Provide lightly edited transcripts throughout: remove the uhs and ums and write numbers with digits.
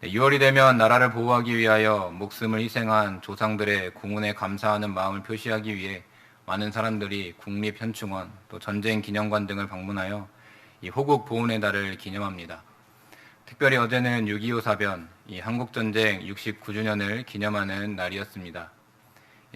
6월이 되면 나라를 보호하기 위하여 목숨을 희생한 조상들의 공훈에 감사하는 마음을 표시하기 위해 많은 사람들이 국립현충원, 또 전쟁 기념관 등을 방문하여 이 호국 보훈의 달을 기념합니다. 특별히 어제는 6.25 사변, 이 한국전쟁 69주년을 기념하는 날이었습니다.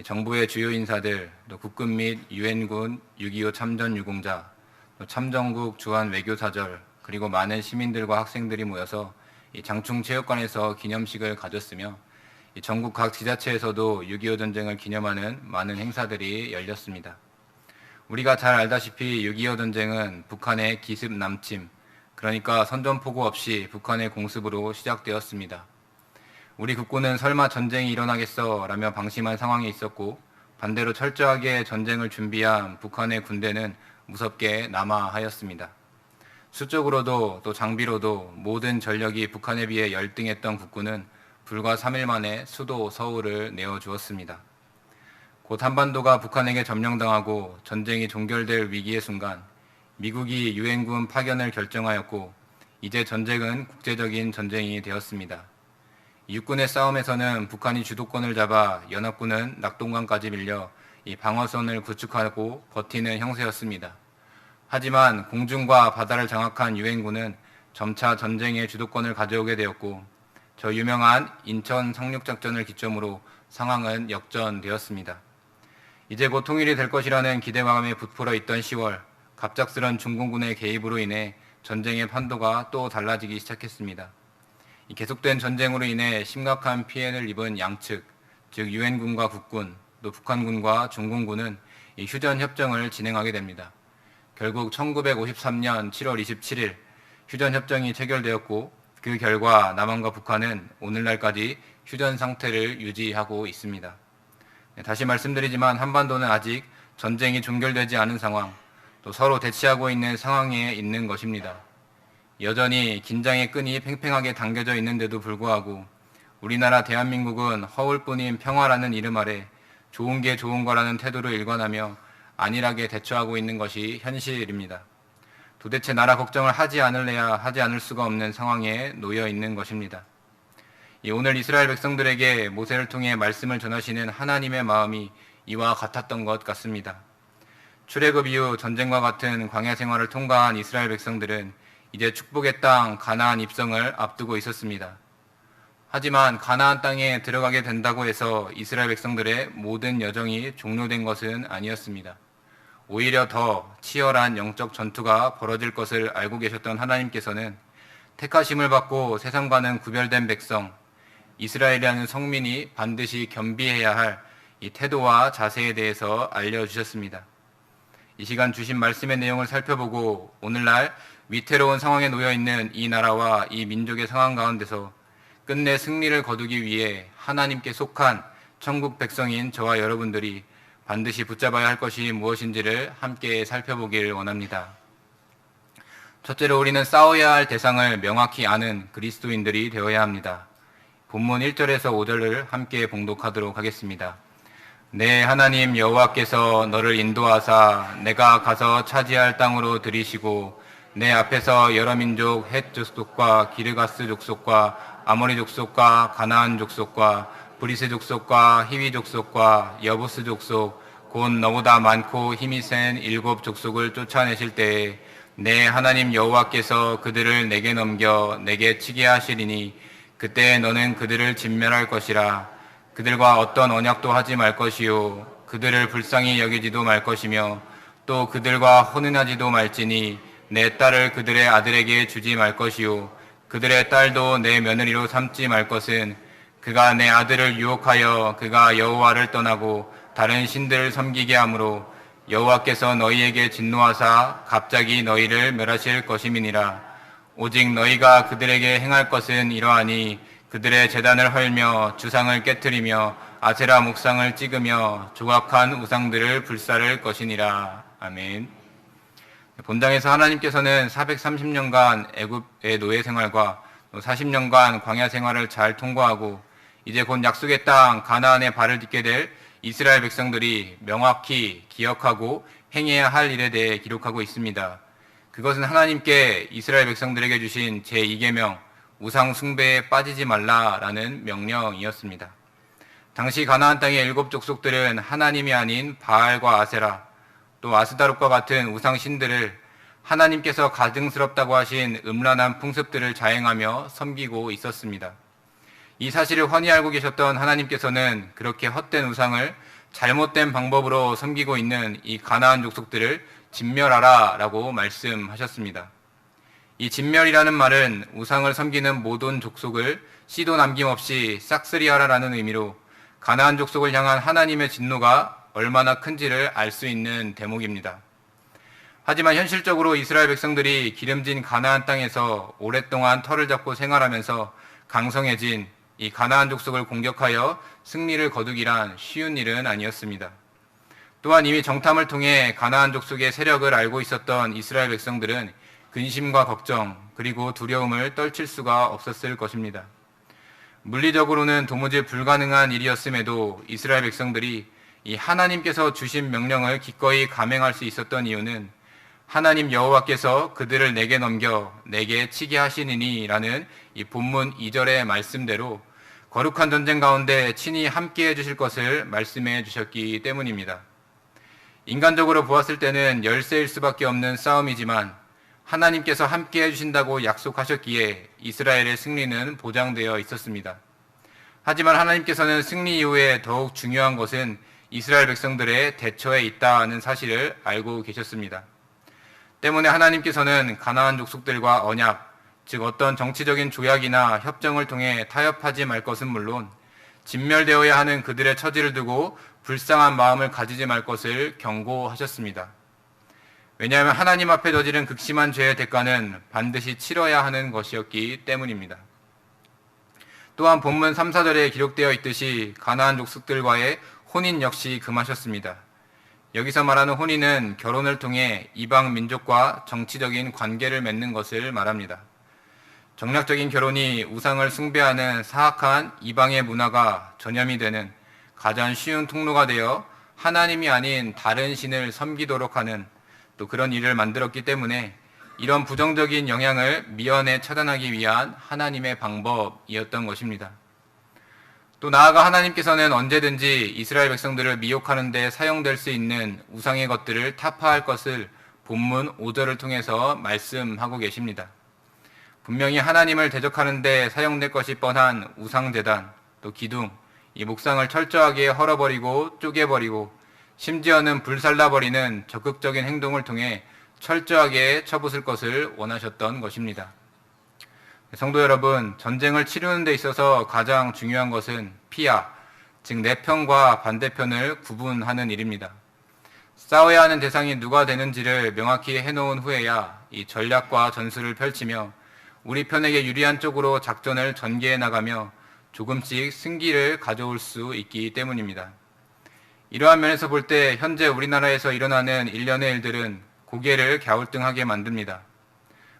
정부의 주요 인사들, 또 국군 및 유엔군 6.25 참전 유공자, 또 참전국 주한 외교사절, 그리고 많은 시민들과 학생들이 모여서 이 장충체육관에서 기념식을 가졌으며 전국 각 지자체에서도 6.25 전쟁을 기념하는 많은 행사들이 열렸습니다. 우리가 잘 알다시피 6.25 전쟁은 북한의 기습 남침, 그러니까 선전포고 없이 북한의 공습으로 시작되었습니다. 우리 국군은 설마 전쟁이 일어나겠어 라며 방심한 상황에 있었고, 반대로 철저하게 전쟁을 준비한 북한의 군대는 무섭게 남하하였습니다. 수적으로도 또 장비로도 모든 전력이 북한에 비해 열등했던 국군은 불과 3일 만에 수도 서울을 내어주었습니다. 곧 한반도가 북한에게 점령당하고 전쟁이 종결될 위기의 순간 미국이 유엔군 파견을 결정하였고, 이제 전쟁은 국제적인 전쟁이 되었습니다. 육군의 싸움에서는 북한이 주도권을 잡아 연합군은 낙동강까지 밀려 이 방어선을 구축하고 버티는 형세였습니다. 하지만 공중과 바다를 장악한 유엔군은 점차 전쟁의 주도권을 가져오게 되었고, 저 유명한 인천 상륙작전을 기점으로 상황은 역전되었습니다. 이제 곧 통일이 될 것이라는 기대감에 부풀어 있던 10월, 갑작스런 중공군의 개입으로 인해 전쟁의 판도가 또 달라지기 시작했습니다. 이 계속된 전쟁으로 인해 심각한 피해를 입은 양측, 즉 유엔군과 국군, 또 북한군과 중공군은 이 휴전협정을 진행하게 됩니다. 결국 1953년 7월 27일 휴전협정이 체결되었고, 그 결과 남한과 북한은 오늘날까지 휴전 상태를 유지하고 있습니다. 다시 말씀드리지만 한반도는 아직 전쟁이 종결되지 않은 상황, 또 서로 대치하고 있는 상황에 있는 것입니다. 여전히 긴장의 끈이 팽팽하게 당겨져 있는데도 불구하고 우리나라 대한민국은 허울뿐인 평화라는 이름 아래 좋은 게 좋은 거라는 태도를 일관하며 안일하게 대처하고 있는 것이 현실입니다. 도대체 나라 걱정을 하지 않을래야 하지 않을 수가 없는 상황에 놓여 있는 것입니다. 오늘 이스라엘 백성들에게 모세를 통해 말씀을 전하시는 하나님의 마음이 이와 같았던 것 같습니다. 출애굽 이후 전쟁과 같은 광야 생활을 통과한 이스라엘 백성들은 이제 축복의 땅 가나안 입성을 앞두고 있었습니다. 하지만 가나안 땅에 들어가게 된다고 해서 이스라엘 백성들의 모든 여정이 종료된 것은 아니었습니다. 오히려 더 치열한 영적 전투가 벌어질 것을 알고 계셨던 하나님께서는 택하심을 받고 세상과는 구별된 백성, 이스라엘이라는 성민이 반드시 겸비해야 할 이 태도와 자세에 대해서 알려주셨습니다. 이 시간 주신 말씀의 내용을 살펴보고 오늘날 위태로운 상황에 놓여있는 이 나라와 이 민족의 상황 가운데서 끝내 승리를 거두기 위해 하나님께 속한 천국 백성인 저와 여러분들이 반드시 붙잡아야 할 것이 무엇인지를 함께 살펴보길 원합니다. 첫째로 우리는 싸워야 할 대상을 명확히 아는 그리스도인들이 되어야 합니다. 본문 1절에서 5절을 함께 봉독하도록 하겠습니다. 내 하나님 여호와께서 너를 인도하사 내가 가서 차지할 땅으로 들이시고 내 앞에서 여러 민족 헷 족속과 기르가스 족속과 아모리 족속과 가나안 족속과 브리스 족속과 히위 족속과 여부스 족속 곧 너보다 많고 힘이 센 7 족속을 쫓아내실 때에 내 하나님 여호와께서 그들을 내게 넘겨 내게 치게 하시리니 그때 너는 그들을 진멸할 것이라. 그들과 어떤 언약도 하지 말 것이요 그들을 불쌍히 여기지도 말 것이며 또 그들과 혼인하지도 말지니 내 딸을 그들의 아들에게 주지 말 것이요 그들의 딸도 내 며느리로 삼지 말 것은 그가 내 아들을 유혹하여 그가 여호와를 떠나고 다른 신들을 섬기게 하므로 여호와께서 너희에게 진노하사 갑자기 너희를 멸하실 것임이니라. 오직 너희가 그들에게 행할 것은 이러하니 그들의 제단을 헐며 주상을 깨트리며 아세라 목상을 찍으며 조각한 우상들을 불사를 것이니라. 아멘. 본당에서 하나님께서는 430년간 애굽의 노예 생활과 40년간 광야 생활을 잘 통과하고 이제 곧 약속의 땅 가나안에 발을 딛게 될 이스라엘 백성들이 명확히 기억하고 행해야 할 일에 대해 기록하고 있습니다. 그것은 하나님께 이스라엘 백성들에게 주신 제2계명 우상 숭배에 빠지지 말라라는 명령이었습니다. 당시 가나안 땅의 7 족속들은 하나님이 아닌 바알과 아세라, 또 아스다롯과 같은 우상 신들을 하나님께서 가증스럽다고 하신 음란한 풍습들을 자행하며 섬기고 있었습니다. 이 사실을 훤히 알고 계셨던 하나님께서는 그렇게 헛된 우상을 잘못된 방법으로 섬기고 있는 이 가나안 족속들을 진멸하라 라고 말씀하셨습니다. 이 진멸이라는 말은 우상을 섬기는 모든 족속을 씨도 남김없이 싹쓸이하라라는 의미로 가나안 족속을 향한 하나님의 진노가 얼마나 큰지를 알 수 있는 대목입니다. 하지만 현실적으로 이스라엘 백성들이 기름진 가나안 땅에서 오랫동안 터를 잡고 생활하면서 강성해진 이 가나안 족속을 공격하여 승리를 거두기란 쉬운 일은 아니었습니다. 또한 이미 정탐을 통해 가나안 족속의 세력을 알고 있었던 이스라엘 백성들은 근심과 걱정 그리고 두려움을 떨칠 수가 없었을 것입니다. 물리적으로는 도무지 불가능한 일이었음에도 이스라엘 백성들이 이 하나님께서 주신 명령을 기꺼이 감행할 수 있었던 이유는 하나님 여호와께서 그들을 내게 넘겨 내게 치게 하시니니 라는 이 본문 2절의 말씀대로 거룩한 전쟁 가운데 친히 함께 해주실 것을 말씀해 주셨기 때문입니다. 인간적으로 보았을 때는 열세일 수밖에 없는 싸움이지만 하나님께서 함께 해주신다고 약속하셨기에 이스라엘의 승리는 보장되어 있었습니다. 하지만 하나님께서는 승리 이후에 더욱 중요한 것은 이스라엘 백성들의 대처에 있다는 사실을 알고 계셨습니다. 때문에 하나님께서는 가나안 족속들과 언약, 즉 어떤 정치적인 조약이나 협정을 통해 타협하지 말 것은 물론 진멸되어야 하는 그들의 처지를 두고 불쌍한 마음을 가지지 말 것을 경고하셨습니다. 왜냐하면 하나님 앞에 저지른 극심한 죄의 대가는 반드시 치러야 하는 것이었기 때문입니다. 또한 본문 3, 4절에 기록되어 있듯이 가나안 족속들과의 혼인 역시 금하셨습니다. 여기서 말하는 혼인은 결혼을 통해 이방 민족과 정치적인 관계를 맺는 것을 말합니다. 정략적인 결혼이 우상을 숭배하는 사악한 이방의 문화가 전염이 되는 가장 쉬운 통로가 되어 하나님이 아닌 다른 신을 섬기도록 하는 또 그런 일을 만들었기 때문에 이런 부정적인 영향을 미연에 차단하기 위한 하나님의 방법이었던 것입니다. 또 나아가 하나님께서는 언제든지 이스라엘 백성들을 미혹하는 데 사용될 수 있는 우상의 것들을 타파할 것을 본문 5절을 통해서 말씀하고 계십니다. 분명히 하나님을 대적하는 데 사용될 것이 뻔한 우상제단, 또 기둥, 이 목상을 철저하게 헐어버리고 쪼개버리고 심지어는 불살라버리는 적극적인 행동을 통해 철저하게 쳐부술 것을 원하셨던 것입니다. 성도 여러분, 전쟁을 치르는 데 있어서 가장 중요한 것은 피하, 즉 내 편과 반대편을 구분하는 일입니다. 싸워야 하는 대상이 누가 되는지를 명확히 해놓은 후에야 이 전략과 전술을 펼치며 우리 편에게 유리한 쪽으로 작전을 전개해 나가며 조금씩 승기를 가져올 수 있기 때문입니다. 이러한 면에서 볼 때 현재 우리나라에서 일어나는 일련의 일들은 고개를 갸우뚱하게 만듭니다.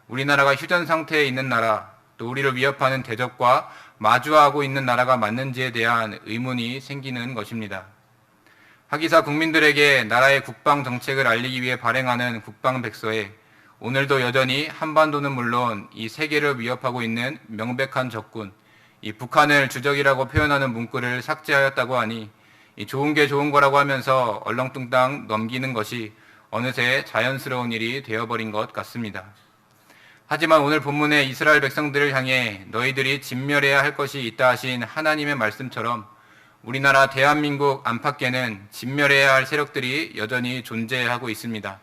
우리나라가 휴전 상태에 있는 나라, 또 우리를 위협하는 대적과 마주하고 있는 나라가 맞는지에 대한 의문이 생기는 것입니다. 하기사 국민들에게 나라의 국방 정책을 알리기 위해 발행하는 국방백서에 오늘도 여전히 한반도는 물론 이 세계를 위협하고 있는 명백한 적군, 이 북한을 주적이라고 표현하는 문구를 삭제하였다고 하니 이 좋은 게 좋은 거라고 하면서 얼렁뚱땅 넘기는 것이 어느새 자연스러운 일이 되어버린 것 같습니다. 하지만 오늘 본문의 이스라엘 백성들을 향해 너희들이 진멸해야 할 것이 있다 하신 하나님의 말씀처럼 우리나라 대한민국 안팎에는 진멸해야 할 세력들이 여전히 존재하고 있습니다.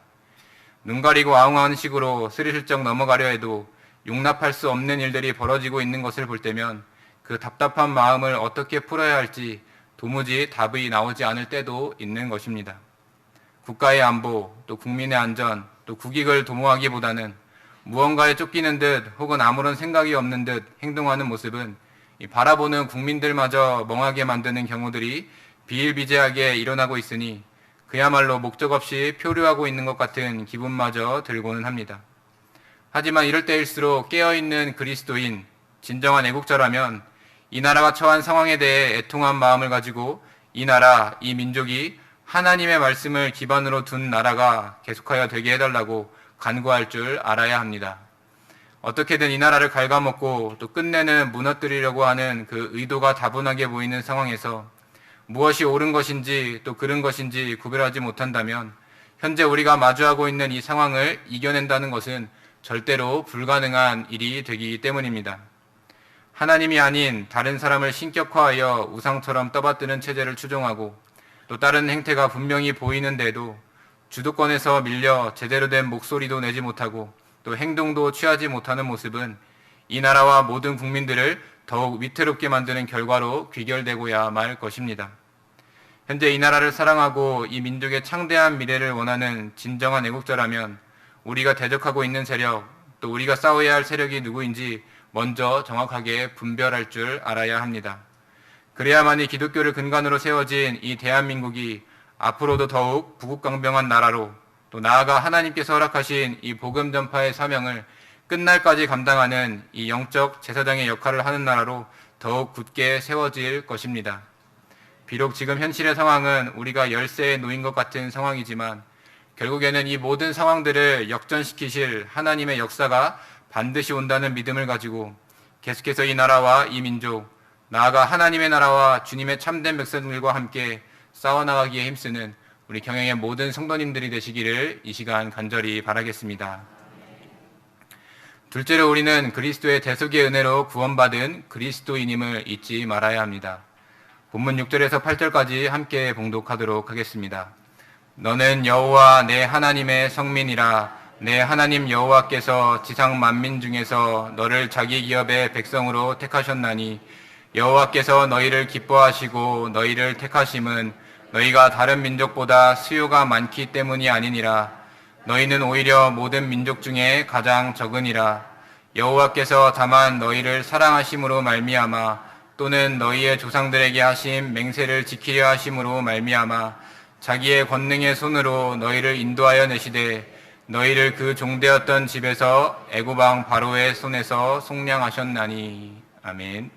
눈 가리고 아웅하는 식으로 스리슬쩍 넘어가려 해도 용납할 수 없는 일들이 벌어지고 있는 것을 볼 때면 그 답답한 마음을 어떻게 풀어야 할지 도무지 답이 나오지 않을 때도 있는 것입니다. 국가의 안보, 또 국민의 안전, 또 국익을 도모하기보다는 무언가에 쫓기는 듯 혹은 아무런 생각이 없는 듯 행동하는 모습은 바라보는 국민들마저 멍하게 만드는 경우들이 비일비재하게 일어나고 있으니 그야말로 목적 없이 표류하고 있는 것 같은 기분마저 들고는 합니다. 하지만 이럴 때일수록 깨어있는 그리스도인, 진정한 애국자라면 이 나라가 처한 상황에 대해 애통한 마음을 가지고 이 나라, 이 민족이 하나님의 말씀을 기반으로 둔 나라가 계속하여 되게 해달라고 간구할 줄 알아야 합니다. 어떻게든 이 나라를 갉아먹고 또 끝내는 무너뜨리려고 하는 그 의도가 다분하게 보이는 상황에서 무엇이 옳은 것인지 또 그른 것인지 구별하지 못한다면 현재 우리가 마주하고 있는 이 상황을 이겨낸다는 것은 절대로 불가능한 일이 되기 때문입니다. 하나님이 아닌 다른 사람을 신격화하여 우상처럼 떠받드는 체제를 추종하고 또 다른 행태가 분명히 보이는데도 주도권에서 밀려 제대로 된 목소리도 내지 못하고 또 행동도 취하지 못하는 모습은 이 나라와 모든 국민들을 더욱 위태롭게 만드는 결과로 귀결되고야 말 것입니다. 현재 이 나라를 사랑하고 이 민족의 창대한 미래를 원하는 진정한 애국자라면 우리가 대적하고 있는 세력, 또 우리가 싸워야 할 세력이 누구인지 먼저 정확하게 분별할 줄 알아야 합니다. 그래야만이 기독교를 근간으로 세워진 이 대한민국이 앞으로도 더욱 부국강병한 나라로 또 나아가 하나님께서 허락하신 이 복음 전파의 사명을 끝날까지 감당하는 이 영적 제사장의 역할을 하는 나라로 더욱 굳게 세워질 것입니다. 비록 지금 현실의 상황은 우리가 열세에 놓인 것 같은 상황이지만 결국에는 이 모든 상황들을 역전시키실 하나님의 역사가 반드시 온다는 믿음을 가지고 계속해서 이 나라와 이 민족, 나아가 하나님의 나라와 주님의 참된 백성들과 함께 싸워나가기에 힘쓰는 우리 경영의 모든 성도님들이 되시기를 이 시간 간절히 바라겠습니다. 둘째로 우리는 그리스도의 대속의 은혜로 구원받은 그리스도인임을 잊지 말아야 합니다. 본문 6절에서 8절까지 함께 봉독하도록 하겠습니다. 너는 여호와 내 하나님의 성민이라. 내 하나님 여호와께서 지상 만민 중에서 너를 자기 기업의 백성으로 택하셨나니 여호와께서 너희를 기뻐하시고 너희를 택하심은 너희가 다른 민족보다 수요가 많기 때문이 아니니라. 너희는 오히려 모든 민족 중에 가장 적으니라. 여호와께서 다만 너희를 사랑하심으로 말미암아 또는 너희의 조상들에게 하신 맹세를 지키려 하심으로 말미암아 자기의 권능의 손으로 너희를 인도하여 내시되 너희를 그 종되었던 집에서 애굽 왕 바로의 손에서 속량하셨나니. 아멘.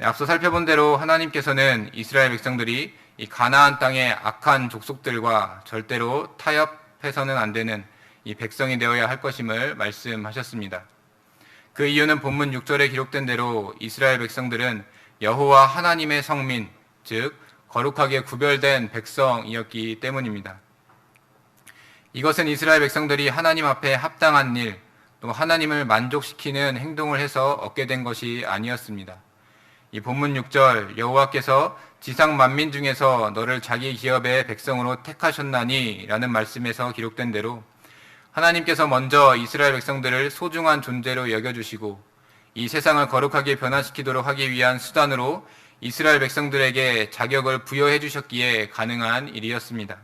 앞서 살펴본 대로 하나님께서는 이스라엘 백성들이 이 가나안 땅의 악한 족속들과 절대로 타협해서는 안 되는 이 백성이 되어야 할 것임을 말씀하셨습니다. 그 이유는 본문 6절에 기록된 대로 이스라엘 백성들은 여호와 하나님의 성민, 즉 거룩하게 구별된 백성이었기 때문입니다. 이것은 이스라엘 백성들이 하나님 앞에 합당한 일, 또 하나님을 만족시키는 행동을 해서 얻게 된 것이 아니었습니다. 이 본문 6절 여호와께서 지상 만민 중에서 너를 자기 기업의 백성으로 택하셨나니 라는 말씀에서 기록된 대로 하나님께서 먼저 이스라엘 백성들을 소중한 존재로 여겨주시고 이 세상을 거룩하게 변화시키도록 하기 위한 수단으로 이스라엘 백성들에게 자격을 부여해 주셨기에 가능한 일이었습니다.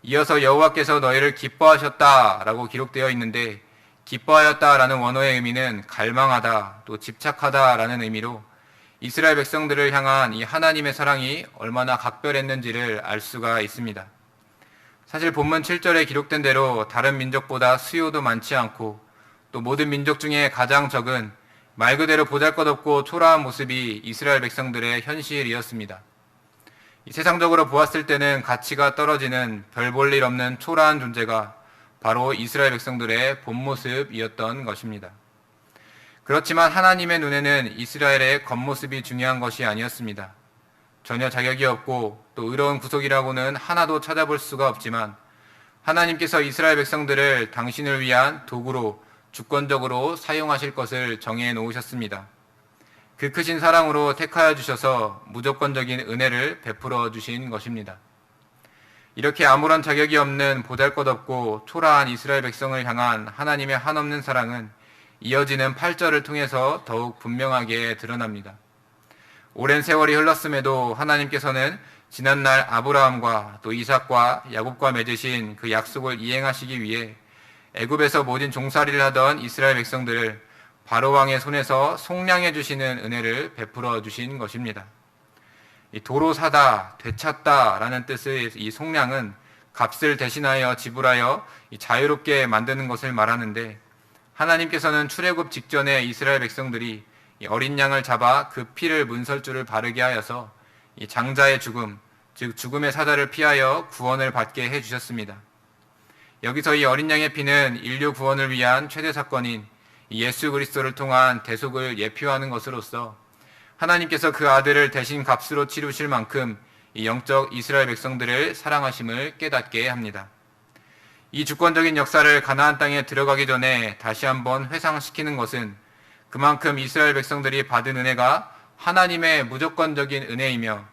이어서 여호와께서 너희를 기뻐하셨다라고 기록되어 있는데 기뻐하였다라는 원어의 의미는 갈망하다 또 집착하다라는 의미로 이스라엘 백성들을 향한 이 하나님의 사랑이 얼마나 각별했는지를 알 수가 있습니다. 사실 본문 7절에 기록된 대로 다른 민족보다 수요도 많지 않고 또 모든 민족 중에 가장 적은 말 그대로 보잘것없고 초라한 모습이 이스라엘 백성들의 현실이었습니다. 세상적으로 보았을 때는 가치가 떨어지는 별 볼 일 없는 초라한 존재가 바로 이스라엘 백성들의 본 모습이었던 것입니다. 그렇지만 하나님의 눈에는 이스라엘의 겉모습이 중요한 것이 아니었습니다. 전혀 자격이 없고 또 의로운 구속이라고는 하나도 찾아볼 수가 없지만 하나님께서 이스라엘 백성들을 당신을 위한 도구로 주권적으로 사용하실 것을 정해 놓으셨습니다. 그 크신 사랑으로 택하여 주셔서 무조건적인 은혜를 베풀어 주신 것입니다. 이렇게 아무런 자격이 없는 보잘것없고 초라한 이스라엘 백성을 향한 하나님의 한없는 사랑은 이어지는 8절을 통해서 더욱 분명하게 드러납니다. 오랜 세월이 흘렀음에도 하나님께서는 지난날 아브라함과 또 이삭과 야곱과 맺으신 그 약속을 이행하시기 위해 애굽에서 모진 종살이를 하던 이스라엘 백성들을 바로왕의 손에서 속량해 주시는 은혜를 베풀어 주신 것입니다. 이 도로 사다, 되찾다 라는 뜻의 이 속량은 값을 대신하여 지불하여 자유롭게 만드는 것을 말하는데 하나님께서는 출애굽 직전에 이스라엘 백성들이 이 어린 양을 잡아 그 피를 문설주를 바르게 하여서 이 장자의 죽음, 즉 죽음의 사자를 피하여 구원을 받게 해주셨습니다. 여기서 이 어린 양의 피는 인류 구원을 위한 최대 사건인 이 예수 그리스도를 통한 대속을 예표하는 것으로서 하나님께서 그 아들을 대신 값으로 치르실 만큼 이 영적 이스라엘 백성들을 사랑하심을 깨닫게 합니다. 이 주권적인 역사를 가나안 땅에 들어가기 전에 다시 한번 회상시키는 것은 그만큼 이스라엘 백성들이 받은 은혜가 하나님의 무조건적인 은혜이며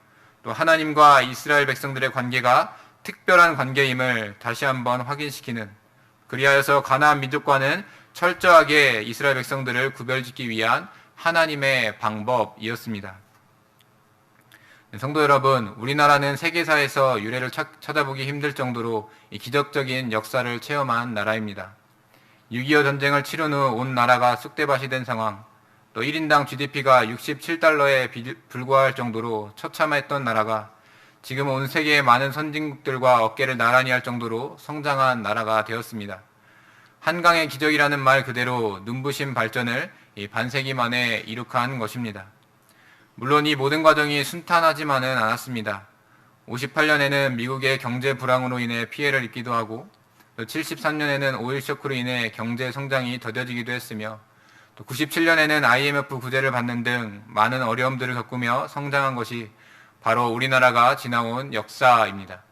또 하나님과 이스라엘 백성들의 관계가 특별한 관계임을 다시 한번 확인시키는, 그리하여서 가나안 민족과는 철저하게 이스라엘 백성들을 구별짓기 위한 하나님의 방법이었습니다. 성도 여러분, 우리나라는 세계사에서 유래를 찾아보기 힘들 정도로 이 기적적인 역사를 체험한 나라입니다. 6.25 전쟁을 치른 후 온 나라가 쑥대밭이 된 상황, 또 1인당 GDP가 67달러에 불과할 정도로 처참했던 나라가 지금 온 세계의 많은 선진국들과 어깨를 나란히 할 정도로 성장한 나라가 되었습니다. 한강의 기적이라는 말 그대로 눈부신 발전을 반세기 만에 이룩한 것입니다. 물론 이 모든 과정이 순탄하지만은 않았습니다. 58년에는 미국의 경제 불황으로 인해 피해를 입기도 하고, 또 73년에는 오일 쇼크로 인해 경제 성장이 더뎌지기도 했으며, 또 97년에는 IMF 구제를 받는 등 많은 어려움들을 겪으며 성장한 것이 바로 우리나라가 지나온 역사입니다.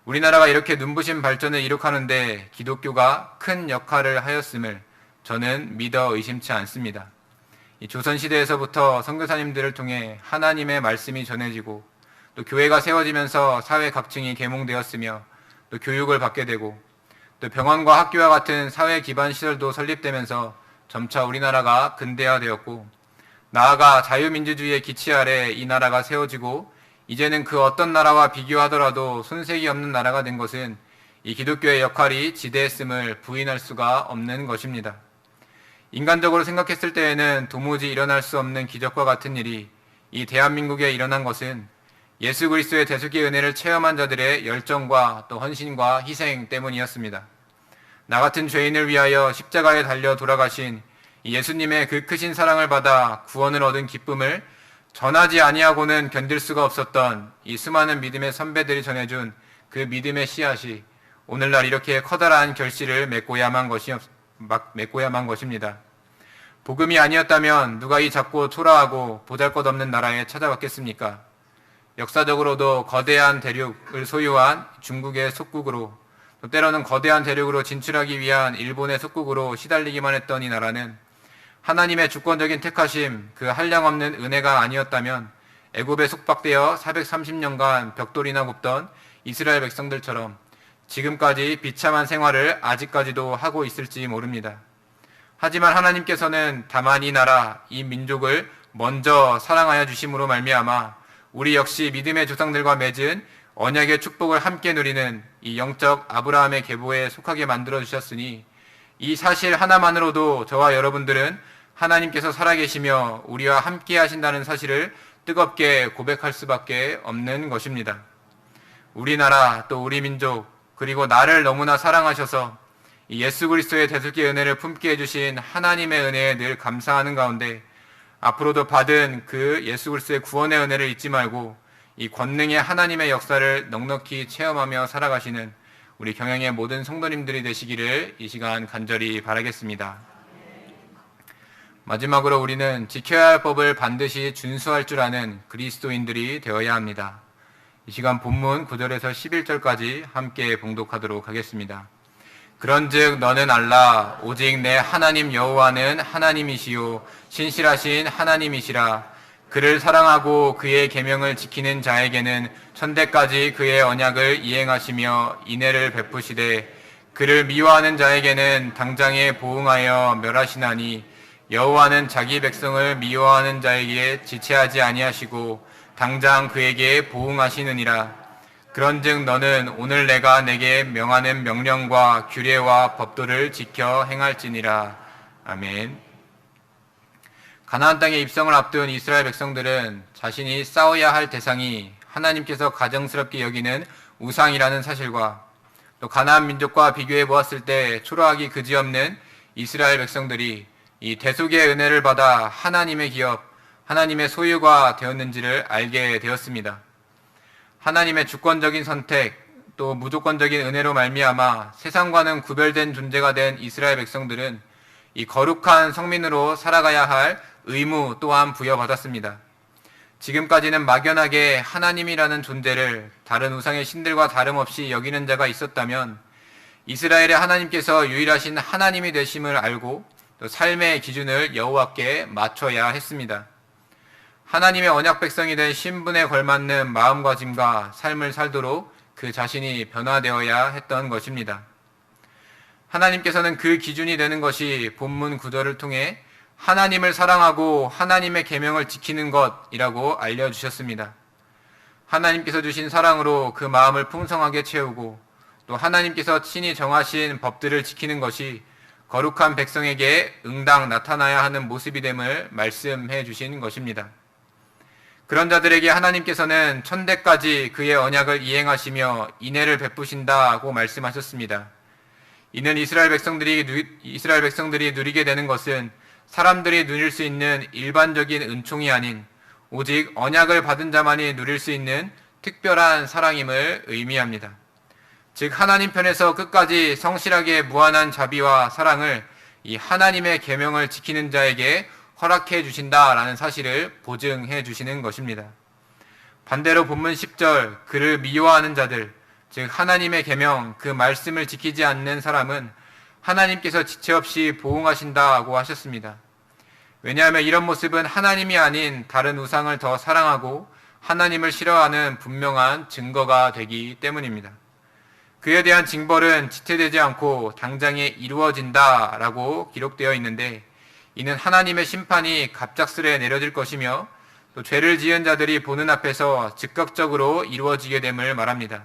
우리나라가 이렇게 눈부신 발전을 이룩하는데 기독교가 큰 역할을 하였음을 저는 믿어 의심치 않습니다. 이 조선시대에서부터 선교사님들을 통해 하나님의 말씀이 전해지고, 또 교회가 세워지면서 사회 각층이 계몽되었으며, 또 교육을 받게 되고, 또 병원과 학교와 같은 사회 기반 시설도 설립되면서 점차 우리나라가 근대화되었고, 나아가 자유민주주의의 기치 아래 이 나라가 세워지고, 이제는 그 어떤 나라와 비교하더라도 손색이 없는 나라가 된 것은 이 기독교의 역할이 지대했음을 부인할 수가 없는 것입니다. 인간적으로 생각했을 때에는 도무지 일어날 수 없는 기적과 같은 일이 이 대한민국에 일어난 것은 예수 그리스도의 대속의 은혜를 체험한 자들의 열정과 또 헌신과 희생 때문이었습니다. 나 같은 죄인을 위하여 십자가에 달려 돌아가신 예수님의 그 크신 사랑을 받아 구원을 얻은 기쁨을 전하지 아니하고는 견딜 수가 없었던 이 수많은 믿음의 선배들이 전해준 그 믿음의 씨앗이 오늘날 이렇게 커다란 결실을 맺고야만 것입니다. 복음이 아니었다면 누가 이 작고 초라하고 보잘것없는 나라에 찾아왔겠습니까? 역사적으로도 거대한 대륙을 소유한 중국의 속국으로, 또 때로는 거대한 대륙으로 진출하기 위한 일본의 속국으로 시달리기만 했던 이 나라는 하나님의 주권적인 택하심, 그 한량없는 은혜가 아니었다면 애굽에 속박되어 430년간 벽돌이나 굽던 이스라엘 백성들처럼 지금까지 비참한 생활을 아직까지도 하고 있을지 모릅니다. 하지만 하나님께서는 다만 이 나라, 이 민족을 먼저 사랑하여 주심으로 말미암아 우리 역시 믿음의 조상들과 맺은 언약의 축복을 함께 누리는 이 영적 아브라함의 계보에 속하게 만들어 주셨으니, 이 사실 하나만으로도 저와 여러분들은 하나님께서 살아계시며 우리와 함께 하신다는 사실을 뜨겁게 고백할 수밖에 없는 것입니다. 우리나라, 또 우리 민족, 그리고 나를 너무나 사랑하셔서 이 예수 그리스도의 대속의 은혜를 품게 해주신 하나님의 은혜에 늘 감사하는 가운데 앞으로도 받은 그 예수 그리스도의 구원의 은혜를 잊지 말고 이 권능의 하나님의 역사를 넉넉히 체험하며 살아가시는 우리 경영의 모든 성도님들이 되시기를 이 시간 간절히 바라겠습니다. 마지막으로 우리는 지켜야 할 법을 반드시 준수할 줄 아는 그리스도인들이 되어야 합니다. 이 시간 본문 9절에서 11절까지 함께 봉독하도록 하겠습니다. 그런즉 너는 알라, 오직 내 하나님 여호와는 하나님이시요 신실하신 하나님이시라. 그를 사랑하고 그의 계명을 지키는 자에게는 천대까지 그의 언약을 이행하시며 인애를 베푸시되, 그를 미워하는 자에게는 당장에 보응하여 멸하시나니 여호와는 자기 백성을 미워하는 자에게 지체하지 아니하시고 당장 그에게 보응하시느니라. 그런즉 너는 오늘 내가 내게 명하는 명령과 규례와 법도를 지켜 행할지니라. 아멘. 가나안 땅에 입성을 앞둔 이스라엘 백성들은 자신이 싸워야 할 대상이 하나님께서 가정스럽게 여기는 우상이라는 사실과, 또 가나안 민족과 비교해 보았을 때 초라하기 그지없는 이스라엘 백성들이 이 대속의 은혜를 받아 하나님의 기업, 하나님의 소유가 되었는지를 알게 되었습니다. 하나님의 주권적인 선택, 또 무조건적인 은혜로 말미암아 세상과는 구별된 존재가 된 이스라엘 백성들은 이 거룩한 성민으로 살아가야 할 의무 또한 부여받았습니다. 지금까지는 막연하게 하나님이라는 존재를 다른 우상의 신들과 다름없이 여기는 자가 있었다면 이스라엘의 하나님께서 유일하신 하나님이 되심을 알고 또 삶의 기준을 여호와께 맞춰야 했습니다. 하나님의 언약 백성이 된 신분에 걸맞는 마음가짐과 삶을 살도록 그 자신이 변화되어야 했던 것입니다. 하나님께서는 그 기준이 되는 것이 본문 구절을 통해 하나님을 사랑하고 하나님의 계명을 지키는 것이라고 알려주셨습니다. 하나님께서 주신 사랑으로 그 마음을 풍성하게 채우고 또 하나님께서 친히 정하신 법들을 지키는 것이 거룩한 백성에게 응당 나타나야 하는 모습이 됨을 말씀해 주신 것입니다. 그런 자들에게 하나님께서는 천대까지 그의 언약을 이행하시며 인애를 베푸신다고 말씀하셨습니다. 이는 이스라엘 백성들이 누리게 되는 것은 사람들이 누릴 수 있는 일반적인 은총이 아닌 오직 언약을 받은 자만이 누릴 수 있는 특별한 사랑임을 의미합니다. 즉 하나님 편에서 끝까지 성실하게 무한한 자비와 사랑을 이 하나님의 계명을 지키는 자에게 허락해 주신다라는 사실을 보증해 주시는 것입니다. 반대로 본문 10절 그를 미워하는 자들, 즉 하나님의 계명, 그 말씀을 지키지 않는 사람은 하나님께서 지체 없이 보응하신다고 하셨습니다. 왜냐하면 이런 모습은 하나님이 아닌 다른 우상을 더 사랑하고 하나님을 싫어하는 분명한 증거가 되기 때문입니다. 그에 대한 징벌은 지체되지 않고 당장에 이루어진다라고 기록되어 있는데 이는 하나님의 심판이 갑작스레 내려질 것이며 또 죄를 지은 자들이 보는 앞에서 즉각적으로 이루어지게 됨을 말합니다.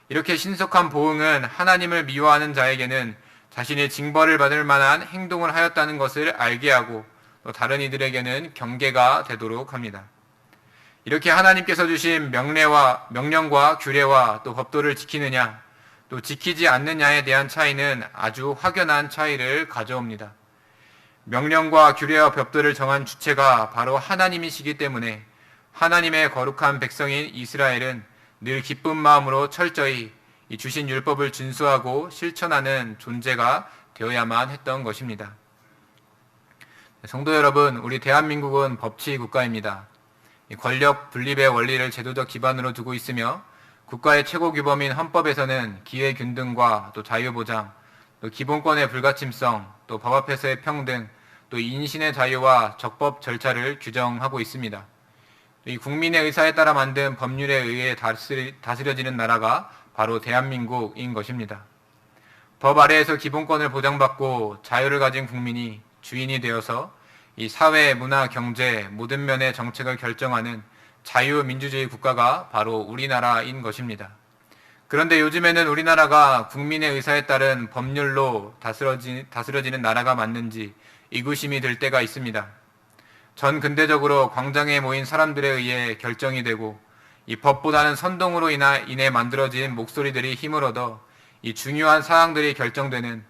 이렇게 신속한 보응은 하나님을 미워하는 자에게는 자신이 징벌을 받을 만한 행동을 하였다는 것을 알게 하고 또 다른 이들에게는 경계가 되도록 합니다. 이렇게 하나님께서 주신 명령과 규례와 또 법도를 지키느냐 또 지키지 않느냐에 대한 차이는 아주 확연한 차이를 가져옵니다. 명령과 규례와 법도를 정한 주체가 바로 하나님이시기 때문에 하나님의 거룩한 백성인 이스라엘은 늘 기쁜 마음으로 철저히 이 주신 율법을 준수하고 실천하는 존재가 되어야만 했던 것입니다. 성도 여러분, 우리 대한민국은 법치 국가입니다. 권력 분립의 원리를 제도적 기반으로 두고 있으며 국가의 최고 규범인 헌법에서는 기회균등과 또 자유보장, 또 기본권의 불가침성, 또 법 앞에서의 평등, 또 인신의 자유와 적법 절차를 규정하고 있습니다. 이 국민의 의사에 따라 만든 법률에 의해 다스려지는 나라가 바로 대한민국인 것입니다. 법 아래에서 기본권을 보장받고 자유를 가진 국민이 주인이 되어서 이 사회, 문화, 경제 모든 면의 정책을 결정하는 자유민주주의 국가가 바로 우리나라인 것입니다. 그런데 요즘에는 우리나라가 국민의 의사에 따른 법률로 다스려지는 나라가 맞는지 의구심이 들 때가 있습니다. 전 근대적으로 광장에 모인 사람들에 의해 결정이 되고 이 법보다는 선동으로 인해 만들어진 목소리들이 힘을 얻어 이 중요한 사항들이 결정되는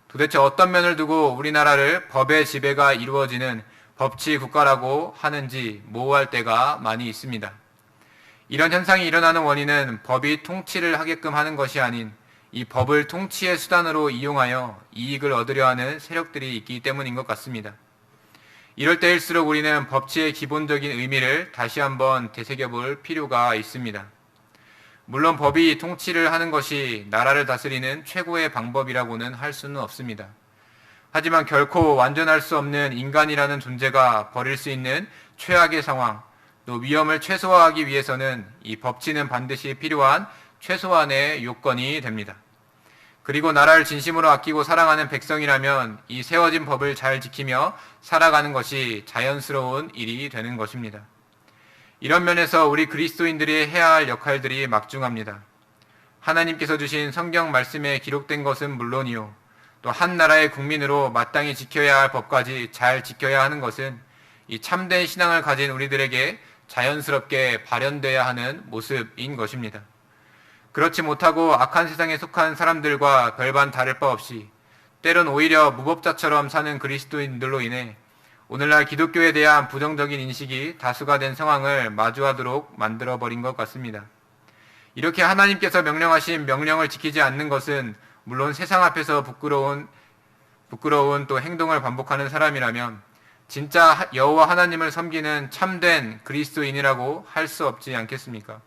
도대체 어떤 면을 두고 우리나라를 법의 지배가 이루어지는 법치 국가라고 하는지 모호할 때가 많이 있습니다. 이런 현상이 일어나는 원인은 법이 통치를 하게끔 하는 것이 아닌 이 법을 통치의 수단으로 이용하여 이익을 얻으려 하는 세력들이 있기 때문인 것 같습니다. 이럴 때일수록 우리는 법치의 기본적인 의미를 다시 한번 되새겨볼 필요가 있습니다. 물론 법이 통치를 하는 것이 나라를 다스리는 최고의 방법이라고는 할 수는 없습니다. 하지만 결코 완전할 수 없는 인간이라는 존재가 벌일 수 있는 최악의 상황, 또 위험을 최소화하기 위해서는 이 법치는 반드시 필요한 최소한의 요건이 됩니다. 그리고 나라를 진심으로 아끼고 사랑하는 백성이라면 이 세워진 법을 잘 지키며 살아가는 것이 자연스러운 일이 되는 것입니다. 이런 면에서 우리 그리스도인들이 해야 할 역할들이 막중합니다. 하나님께서 주신 성경 말씀에 기록된 것은 물론이요, 또 한 나라의 국민으로 마땅히 지켜야 할 법까지 잘 지켜야 하는 것은 이 참된 신앙을 가진 우리들에게 자연스럽게 발현돼야 하는 모습인 것입니다. 그렇지 못하고 악한 세상에 속한 사람들과 별반 다를 바 없이 때론 오히려 무법자처럼 사는 그리스도인들로 인해 오늘날 기독교에 대한 부정적인 인식이 다수가 된 상황을 마주하도록 만들어버린 것 같습니다. 이렇게 하나님께서 명령하신 명령을 지키지 않는 것은 물론 세상 앞에서 부끄러운 부끄러운 또 행동을 반복하는 사람이라면 진짜 여호와 하나님을 섬기는 참된 그리스도인이라고 할 수 없지 않겠습니까?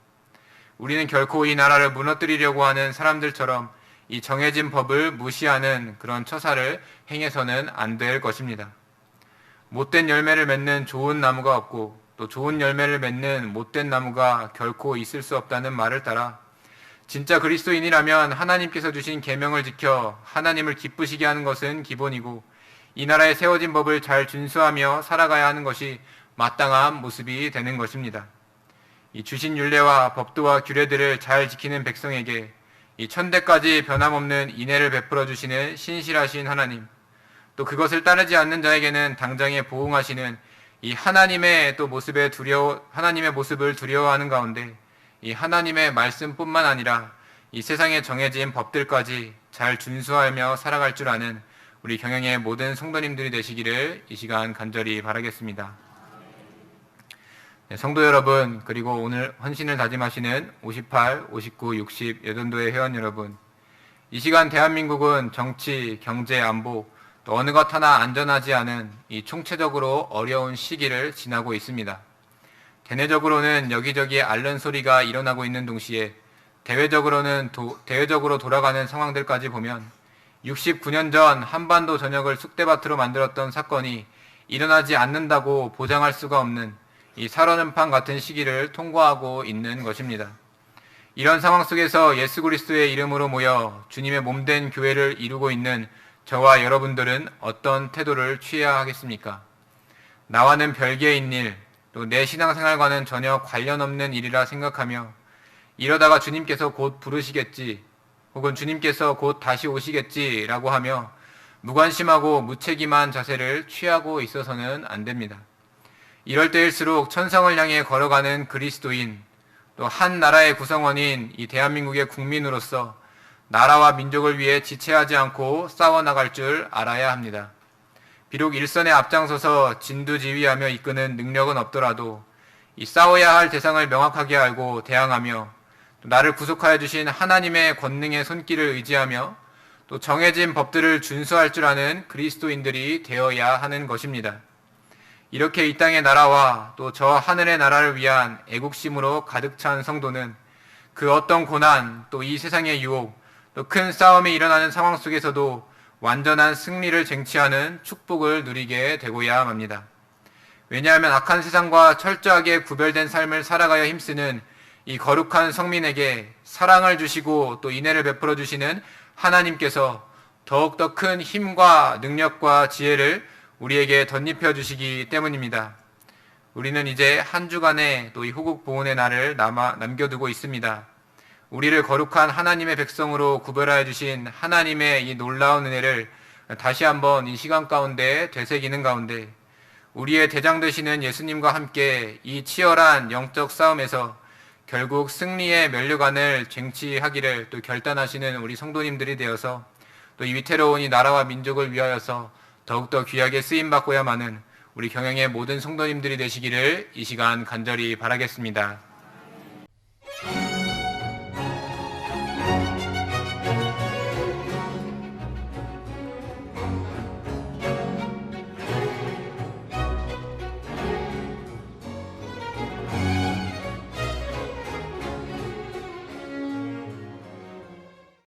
우리는 결코 이 나라를 무너뜨리려고 하는 사람들처럼 이 정해진 법을 무시하는 그런 처사를 행해서는 안 될 것입니다. 못된 열매를 맺는 좋은 나무가 없고 또 좋은 열매를 맺는 못된 나무가 결코 있을 수 없다는 말을 따라 진짜 그리스도인이라면 하나님께서 주신 계명을 지켜 하나님을 기쁘시게 하는 것은 기본이고 이 나라에 세워진 법을 잘 준수하며 살아가야 하는 것이 마땅한 모습이 되는 것입니다. 이 주신 율례와 법도와 규례들을 잘 지키는 백성에게 이 천대까지 변함없는 인애를 베풀어 주시는 신실하신 하나님, 또 그것을 따르지 않는 자에게는 당장에 보응하시는 이 하나님의 모습을 두려워하는 가운데 이 하나님의 말씀뿐만 아니라 이 세상에 정해진 법들까지 잘 준수하며 살아갈 줄 아는 우리 경영의 모든 성도님들이 되시기를 이 시간 간절히 바라겠습니다. 성도 여러분, 그리고 오늘 헌신을 다짐하시는 58, 59, 60 여전도의 회원 여러분, 이 시간 대한민국은 정치, 경제, 안보, 또 어느 것 하나 안전하지 않은 이 총체적으로 어려운 시기를 지나고 있습니다. 대내적으로는 여기저기 앓는 소리가 일어나고 있는 동시에 대외적으로 돌아가는 상황들까지 보면 69년 전 한반도 전역을 쑥대밭으로 만들었던 사건이 일어나지 않는다고 보장할 수가 없는 이 살얼음판 같은 시기를 통과하고 있는 것입니다. 이런 상황 속에서 예수 그리스도의 이름으로 모여 주님의 몸된 교회를 이루고 있는 저와 여러분들은 어떤 태도를 취해야 하겠습니까? 나와는 별개인 일, 또 내 신앙생활과는 전혀 관련 없는 일이라 생각하며 이러다가 주님께서 곧 부르시겠지, 혹은 주님께서 곧 다시 오시겠지라고 하며 무관심하고 무책임한 자세를 취하고 있어서는 안 됩니다. 이럴 때일수록 천성을 향해 걸어가는 그리스도인, 또 한 나라의 구성원인 이 대한민국의 국민으로서 나라와 민족을 위해 지체하지 않고 싸워나갈 줄 알아야 합니다. 비록 일선에 앞장서서 진두지휘하며 이끄는 능력은 없더라도 이 싸워야 할 대상을 명확하게 알고 대항하며 또 나를 구속하여 주신 하나님의 권능의 손길을 의지하며 또 정해진 법들을 준수할 줄 아는 그리스도인들이 되어야 하는 것입니다. 이렇게 이 땅의 나라와 또 저 하늘의 나라를 위한 애국심으로 가득 찬 성도는 그 어떤 고난, 또 이 세상의 유혹, 또 큰 싸움이 일어나는 상황 속에서도 완전한 승리를 쟁취하는 축복을 누리게 되고야 합니다. 왜냐하면 악한 세상과 철저하게 구별된 삶을 살아가야 힘쓰는 이 거룩한 성민에게 사랑을 주시고 또 인애를 베풀어 주시는 하나님께서 더욱더 큰 힘과 능력과 지혜를 우리에게 덧입혀 주시기 때문입니다. 우리는 이제 한 주간의 또 이 호국 보훈의 날을 남겨두고 있습니다. 우리를 거룩한 하나님의 백성으로 구별하여 주신 하나님의 이 놀라운 은혜를 다시 한번 이 시간 가운데 되새기는 가운데 우리의 대장 되시는 예수님과 함께 이 치열한 영적 싸움에서 결국 승리의 면류관을 쟁취하기를 또 결단하시는 우리 성도님들이 되어서 또 이 위태로운 이 나라와 민족을 위하여서 더욱더 귀하게 쓰임받고야만은 우리 경영의 모든 성도님들이 되시기를 이 시간 간절히 바라겠습니다.